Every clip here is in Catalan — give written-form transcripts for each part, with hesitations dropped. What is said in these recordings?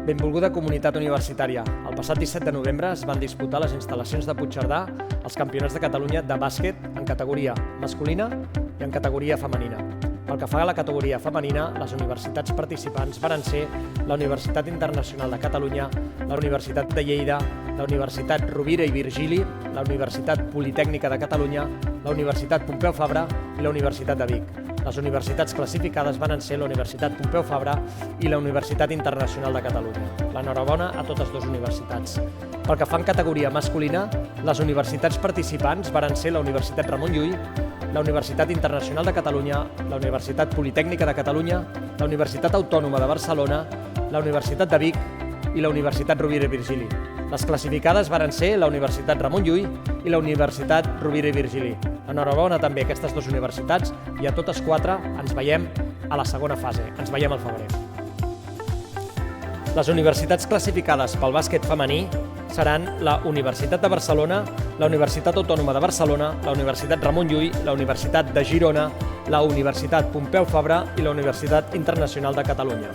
Benvolguda comunitat universitària. El passat 17 de novembre es van disputar les instal·lacions de Puigcerdà els Campionats de Catalunya de bàsquet en categoria masculina i en categoria femenina. Pel que fa a la categoria femenina, les universitats participants varen ser la Universitat Internacional de Catalunya, la Universitat de Lleida, la Universitat Rovira i Virgili, la Universitat Politècnica de Catalunya, la Universitat Pompeu Fabra i la Universitat de Vic. Les universitats classificades van ser la Universitat Pompeu Fabra i la Universitat Internacional de Catalunya. L'enhorabona a totes dues universitats. Pel que fa en categoria masculina, les universitats participants varen ser la Universitat Ramon Llull, la Universitat Internacional de Catalunya, la Universitat Politècnica de Catalunya, la Universitat Autònoma de Barcelona, la Universitat de Vic i la Universitat Rovira i Virgili. Les classificades varen ser la Universitat Ramon Llull i la Universitat Rovira i Virgili. Enhorabona també a aquestes dues universitats i a totes quatre ens veiem a la segona fase. Ens veiem al febrer. Les universitats classificades pel bàsquet femení seran la Universitat de Barcelona, la Universitat Autònoma de Barcelona, la Universitat Ramon Llull, la Universitat de Girona, la Universitat Pompeu Fabra i la Universitat Internacional de Catalunya.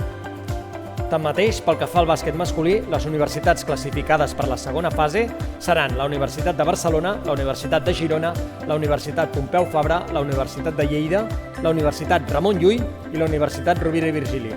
Tanmateix, pel que fa al bàsquet masculí, les universitats classificades per la segona fase seran la Universitat de Barcelona, la Universitat de Girona, la Universitat Pompeu Fabra, la Universitat de Lleida, la Universitat Ramon Llull i la Universitat Rovira i Virgili.